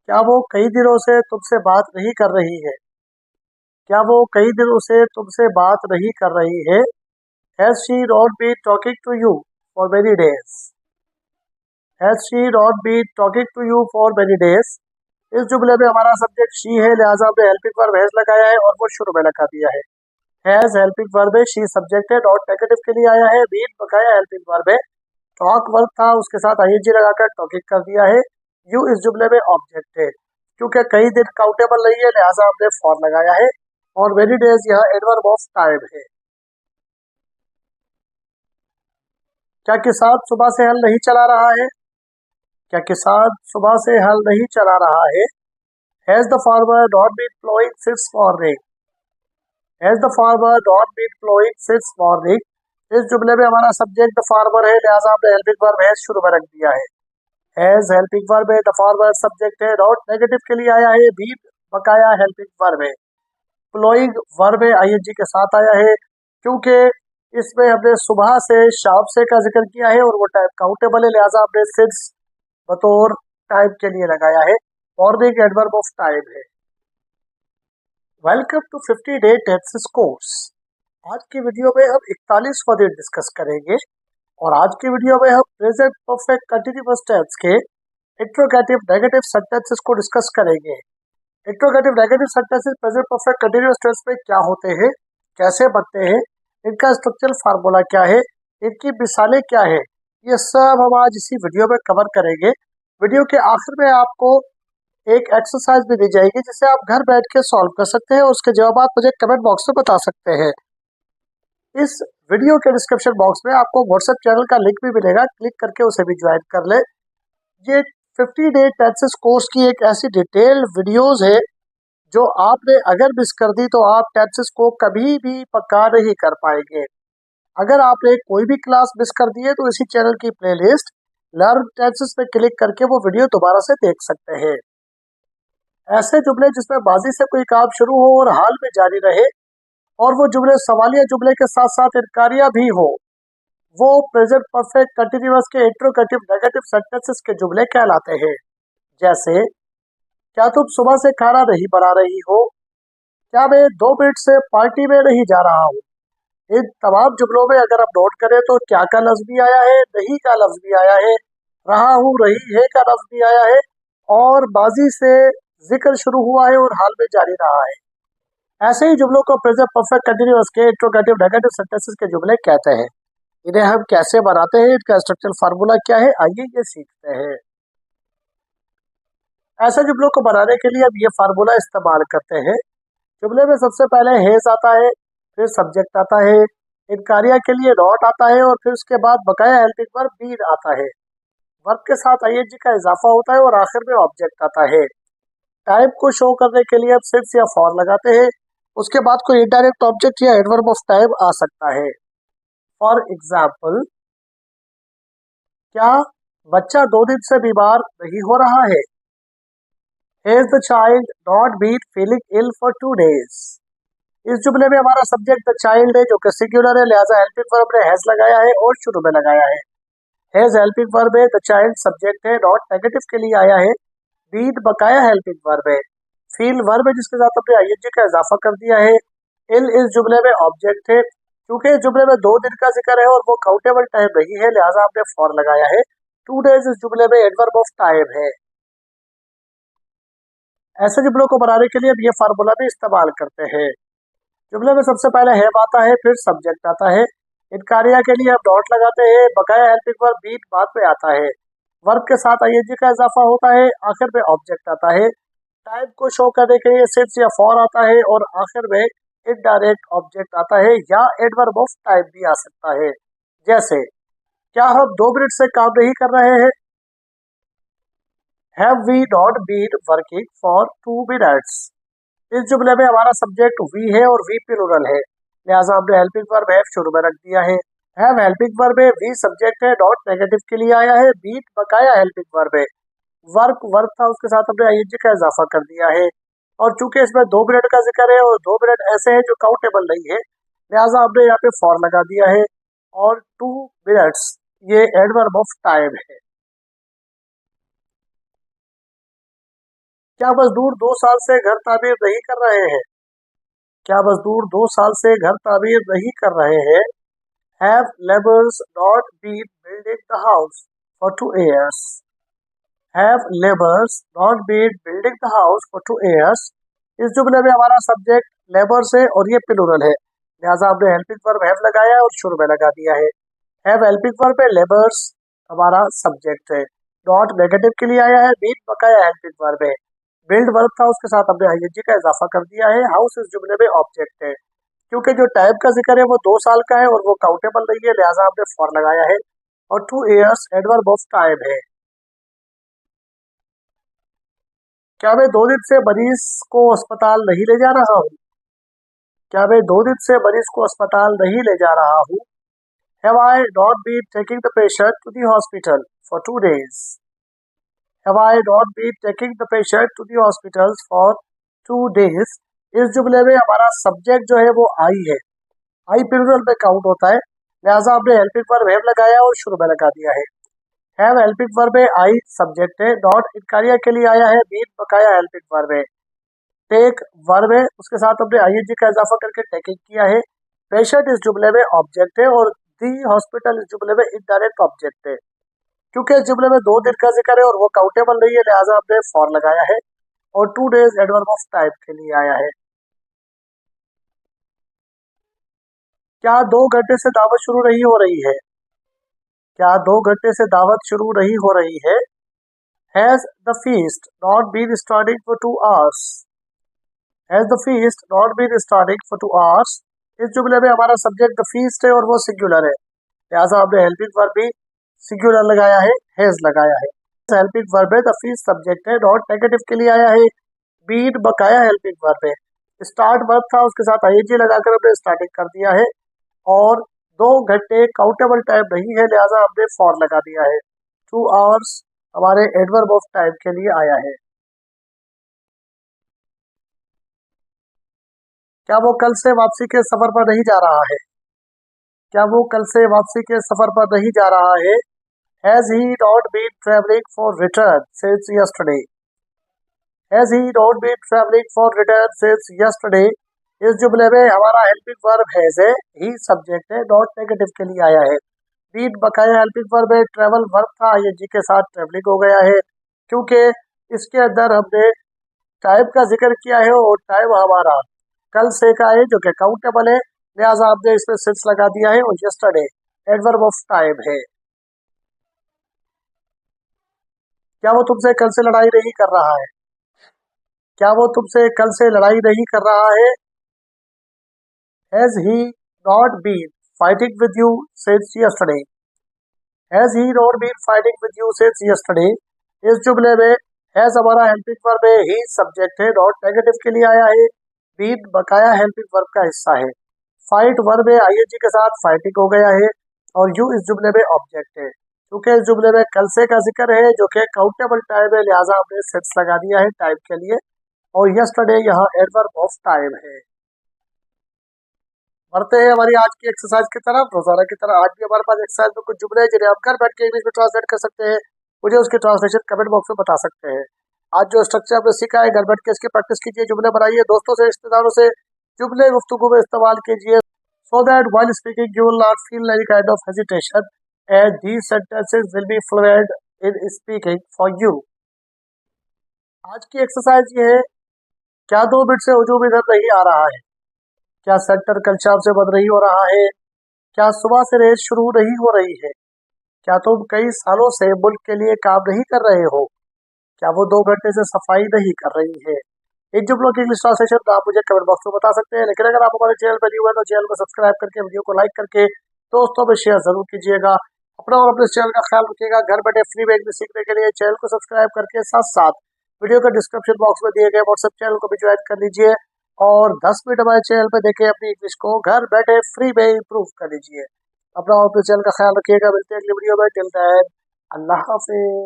क्या वो कई दिनों से तुमसे बात नहीं कर रही है? क्या वो कई दिनों से तुमसे बात नहीं कर रही है? Has she not been talking to you for many days? Has she not been talking to you for many days? इस जुमले में हमारा सब्जेक्ट शी है, लिहाजा हमने हेल्पिंग वर्ब हैज लगाया है और वो शुरू में लगा दिया है। हैज हेल्पिंग वर्ब है, शी सब्जेक्ट है, डॉट नेगेटिव के लिए आया है, बीन बकाया हेल्पिंग वर्ब है, टॉक वर्ब था उसके साथ आईएनजी लगाकर टॉकिंग कर दिया है। यू इस जुमले में ऑब्जेक्ट है। क्योंकि कई दिन काउंटेबल नहीं है लिहाजा हमने फॉर लगाया है और मेनी डेज यह एडवर्ब ऑफ टाइम है। क्या किसान सुबह से हल नहीं चला रहा है? क्या किसान सुबह से हल नहीं चला रहा है? Has the farmer not been ploughing since morning? Has the farmer not been ploughing since morning? इस जुमले में हमारा सब्जेक्ट द फार्मर है लिहाजा हमने हेल्पिंग वर्ब हैज शुरू में रख दिया है। हैज हेल्पिंग वर्ब है, द फार्मर सब्जेक्ट है, नॉट नेगेटिव के लिए आया है, बीन बकाया हेल्पिंग वर्ब है, प्लोइंग वर्ब है आईएनजी के साथ आया है क्योंकि इसमें हमने सुबह से शाम से का जिक्र किया है और वो टाइम काउंटेबल है लिहाजा हमने सिंस बतौर टाइम के लिए लगाया है। मॉर्निंग एडवर्ब ऑफ टाइम है। Welcome to 50 day tenses course. आज की वीडियो में हम 41वां दिन डिस्कस करेंगे और आज की वीडियो में हम प्रेजेंट परफेक्ट कंटीन्यूअस टेंस के इंट्रोगेटिव नेगेटिव सेंटेंसेस को डिस्कस करेंगे। Interrogative negative sentences present perfect continuous tense में क्या होते हैं, कैसे बनते हैं, इनका स्ट्रक्चरल फार्मूला क्या है, इनकी मिसालें क्या है, ये सब हम आज इसी वीडियो में कवर करेंगे। वीडियो के आखिर में आपको एक एक्सरसाइज भी दी जाएगी जिसे आप घर बैठ के सॉल्व कर सकते हैं और उसके जवाब आप मुझे कमेंट बॉक्स में बता सकते हैं। इस वीडियो के डिस्क्रिप्शन बॉक्स में आपको व्हाट्सएप चैनल का लिंक भी मिलेगा, क्लिक करके उसे भी ज्वाइन कर ले। ये 50 डे टेंसेस कोर्स की एक ऐसी डिटेल्ड वीडियोस है जो आपने अगर मिस कर दी तो आप टेंसेस को कभी भी पक्का नहीं कर पाएंगे। अगर आपने कोई भी क्लास मिस कर दी है तो इसी चैनल की प्लेलिस्ट लर्न टेंसेस में क्लिक करके वो वीडियो दोबारा से देख सकते हैं। ऐसे जुमले जिसमें माजी से कोई काम शुरू हो और हाल में जारी रहे और वो जुमले सवालिया जुमले के साथ साथ इनकारिया भी हो, वो प्रेजेंट परफेक्ट कंटीन्यूअस के इंट्रोगेटिव नेगेटिव सेंटेंसेस के जुमले कहलाते हैं। जैसे, क्या तुम सुबह से खाना नहीं बना रही हो? क्या मैं 2 मिनट से पार्टी में नहीं जा रहा हूँ? इन तमाम जुमलों में अगर हम नोट करें तो क्या का लफ्ज भी आया है, नहीं का लफ्ज भी आया है, रहा हूँ रही है का लफ्ज भी आया है और माजी से जिक्र शुरू हुआ है और हाल में जारी रहा है। ऐसे ही जुमलों को प्रेजेंट परफेक्ट कंटीन्यूअस के इंट्रोगेटिव नेगेटिव सेंटेंसेस के जुमले कहते हैं। इन्हें हम कैसे बनाते हैं, इनका स्ट्रक्चरल फार्मूला क्या है, आइए ये सीखते हैं। ऐसे जुमलों को बनाने के लिए हम ये फार्मूला इस्तेमाल करते हैं। जुमले में सबसे पहले हेज आता है, फिर सब्जेक्ट आता है, इनकारिया के लिए नॉट आता है और फिर उसके बाद बकाया हेल्पिंग वर्ब बीन आता है। वर्ब के साथ आईएनजी का इजाफा होता है और आखिर में ऑब्जेक्ट आता है। टाइम को शो करने के लिए हम सिंस या फॉर लगाते हैं। उसके बाद कोई इनडायरेक्ट ऑब्जेक्ट या एडवर्ब ऑफ टाइम आ सकता है। फॉर एग्जाम्पल, क्या बच्चा 2 दिन से बीमार नहीं हो रहा है? Has the child not been feeling ill for 2 days? इस जुमले में हमारा सब्जेक्ट द चाइल्ड है जो कि सिंगुलर है लिहाजा हेल्पिंग वर्ब ने हैज लगाया है और शुरू में लगाया है। हैज हेल्पिंग वर्ब है, द चाइल्ड सब्जेक्ट है, नॉट नेगेटिव के लिए आया है, बीन बकाया हेल्पिंग वर्ब है, फील वर्ब है जिसके साथ हमने आईएनजी का इजाफा कर दिया है, इल इस जुमले में ऑब्जेक्ट है। क्योंकि इस जुमले में 2 दिन का जिक्र है और वो काउंटेबल टाइम नहीं है लिहाजा हमने फॉर लगाया है। 2 डेज इस जुमले में एडवर्ब ऑफ टाइम है। ऐसे जुमलों को बनाने के लिए हम ये फार्मूला भी इस्तेमाल करते हैं। जुमले में सबसे पहले हैव आता है, फिर सब्जेक्ट आता है, इनकारिया के लिए हम डॉट लगाते हैं, बकाया हेल्पिंग वर्ब बीन बाद में आता है, वर्ब के साथ आईएनजी का इजाफा होता है, आखिर में ऑब्जेक्ट आता है, टाइम को शो करने के लिए सिंस या फॉर आता है और आखिर में इनडायरेक्ट ऑब्जेक्ट आता है या एडवर्ब ऑफ टाइम भी आ सकता है। जैसे, क्या हम 2 मिनट से काम नहीं कर रहे हैं? Have we not been working for 2 minutes? इस जुमले में हमारा सब्जेक्ट वी है और वी प्लूरल है लिहाजा हमने हेल्पिंग वर्ब हैव शुरू में रख दिया है। हैव हेल्पिंग वर्ब है, वी सब्जेक्ट है, नॉट नेगेटिव के लिए आया है, बीन बकाया हेल्पिंग वर्ब है, वर्क वर्ब था उसके साथ हमने आईएनजी का इजाफा कर दिया है और चूंकि इसमें 2 मिनट का जिक्र है और 2 मिनट ऐसे हैं जो काउंटेबल नहीं है लिहाजा हमने यहाँ पे फॉर लगा दिया है और 2 मिनट्स ये एडवर्ब ऑफ टाइम है। क्या मजदूर 2 साल से घर तामीर नहीं कर रहे हैं? क्या मजदूर 2 साल से घर तामीर नहीं कर रहे हैं? Have laborers not been building the house for 2 years? Have laborers not been building the house for 2 years? इस जुमले में हमारा सब्जेक्ट लेबर्स है और ये प्लूरल है, लिहाजा हमने हेल्पिंग वर्ब हैव लगाया है और शुरू में लगा दिया है। हैव हेल्पिंग वर्ब है, लेबर्स हमारा सब्जेक्ट है। नॉट नेगेटिव के लिए आया है, बीन बकाया हेल्पिंग वर्ब है। बिल्ड वर्ब था, उसके साथ हमने आईएनजी का इजाफा कर दिया है। हाउस इस जुमले में ऑब्जेक्ट है। क्योंकि जो टाइम का जिक्र है वो 2 साल का है और वो काउंटेबल नहीं है, लिहाजा हमने फॉर लगाया है। और 2 years एडवर्ब ऑफ टाइम है। क्या मैं 2 दिन से मरीज को अस्पताल नहीं ले जा रहा हूँ? क्या मैं 2 दिन से मरीज को अस्पताल नहीं ले जा रहा हूँ? Have I not been taking the patient to the hospital for 2 days? Have I not been taking the patient to the hospitals for 2 days? इस जुमले में हमारा सब्जेक्ट जो है वो आई है। आई प्लूरल में काउंट होता है, लिहाजा हमने हेल्पिंग वर्ब हैव लगाया और शुरू में लगा दिया है। हैव हेल्पिंग वर्ब है, आई सब्जेक्ट है। नॉट इनकारिया के लिए आया है, बीन बकाया हेल्पिंग वर्ब है। टेक वर्ब है, उसके साथ हमने आईएनजी का इजाफा करके टेकिंग किया है। पेशेंट इस जुमले में ऑब्जेक्ट है और दी हॉस्पिटल इस जुमले में इनडायरेक्ट ऑब्जेक्ट है। क्योंकि इस जुमले में 2 दिन का जिक्र है और वो काउंटेबल नहीं है, लिहाजा हमने फॉर लगाया है। और 2 days एडवर्ब ऑफ टाइम के लिए आया है। क्या 2 घंटे से दावत शुरू नहीं हो रही है? क्या 2 घंटे से दावत शुरू नहीं हो रही है? Has the feast not been starting for 2 hours? Has the feast not been starting for 2 hours? इस जुमले में हमारा सब्जेक्ट द फीस्ट है और वो सिंगुलर है, लिहाजा हमने हेल्पिंग वर्ब भी सिंगुलर लगाया है, हैज लगाया है। हेल्पिंग वर्ब है, द फीस्ट सब्जेक्ट है। नॉट नेगेटिव के लिए आया है, बीन बकाया हेल्पिंग वर्ब है। स्टार्ट वर्ब था, उसके साथ आईएनजी लगाकर हमने स्टार्टिंग कर दिया है। और 2 घंटे काउंटेबल टाइम नहीं है, लिहाजा हमने फॉर लगा दिया है। 2 hours हमारे एडवर्ब ऑफ टाइम के लिए आया है। क्या वो कल से वापसी के सफर पर नहीं जा रहा है? क्या वो कल से वापसी के सफर पर नहीं जा रहा है? Has he not been traveling for return since yesterday? Has he not been traveling for return since yesterday? इस जुमले में हमारा हेल्पिंग वर्ब हैज है, ही सब्जेक्ट है। नॉट नेगेटिव के लिए आया है। बीन बकाया हेल्पिंग वर्ब है, ट्रेवल वर्ब था, आईएनजी के साथ ट्रेवलिंग हो गया है। क्योंकि इसके अंदर हमने टाइम का जिक्र किया है और टाइम हमारा कल से का है जो कि काउंटेबल है, लिहाजा हमने इसमें सिंस लगा दिया है। और यस्टरडे एडवर्ब ऑफ टाइम है। क्या वो तुमसे कल से लड़ाई नहीं कर रहा है? क्या वो तुमसे कल से लड़ाई नहीं कर रहा है? Has he not been fighting with you since yesterday? Has he not been fighting with you since yesterday? इस जुमले में हैज हमारा हेल्पिंग वर्ब है, ही सब्जेक्ट है। नॉट नेगेटिव के लिए आया है, बीन बकाया हेल्पिंग वर्ब का हिस्सा है। फाइट वर्ब है, आईएनजी के साथ फाइटिंग हो गया है। और यू इस जुमले में ऑब्जेक्ट है। क्योंकि इस जुमले में कल से का जिक्र है जो कि काउंटेबल टाइम है, लिहाजा हमने सिंस लगा दिया है टाइम के लिए। और यस्टरडे यहाँ एडवर्ब ऑफ टाइम है। बढ़ते हैं हमारी आज की एक्सरसाइज की तरफ। रोजाना की तरह आज भी हमारे पास एक्सरसाइज में कुछ जुमले हैं जिन्हें आप घर बैठ के इंग्लिश में ट्रांसलेट कर सकते हैं। मुझे उसकी ट्रांसलेशन कमेंट बॉक्स में बता सकते हैं। आज जो स्ट्रक्चर आपने सीखा है घर बैठ के इसकी प्रैक्टिस कीजिए, जुमले बनाइए, दोस्तों से रिश्तेदारों से जुमले गुफ्तगू में इस्तेमाल कीजिए, so that while speaking you will not feel any kind of hesitation and these sentences will be fluent in speaking for you। आज की एक्सरसाइज ये है, क्या 2 मिनट से हुजूम इधर नहीं आ रहा है? क्या सेंटर कल शाम से बंद नहीं हो रहा है? क्या सुबह से रेस शुरू नहीं हो रही है? क्या तुम कई सालों से मुल्क के लिए काम नहीं कर रहे हो? क्या वो 2 घंटे से सफाई नहीं कर रही है? इन जुमलों की इंग्लिश ट्रांसलेशन आप मुझे कमेंट बॉक्स में बता सकते हैं। लेकिन अगर आप हमारे चैनल पर न्यू है तो चैनल को सब्सक्राइब करके वीडियो को लाइक करके दोस्तों में शेयर जरूर कीजिएगा। अपना और अपने चैनल का ख्याल रखिएगा। घर बैठे फ्री में इंग्लिश सीखने के लिए चैनल को सब्सक्राइब करके साथ साथ वीडियो का डिस्क्रिप्शन बॉक्स में दिए गए व्हाट्सएप चैनल को भी ज्वाइन कर लीजिए और 10 मिनट हमारे चैनल पर देखें, अपनी इंग्लिश को घर बैठे फ्री में इंप्रूव कर लीजिए। अपना और अपने चैनल का ख्याल रखिएगा। मिलते हैं अगली वीडियो में। टिल देन अल्लाह हाफिज।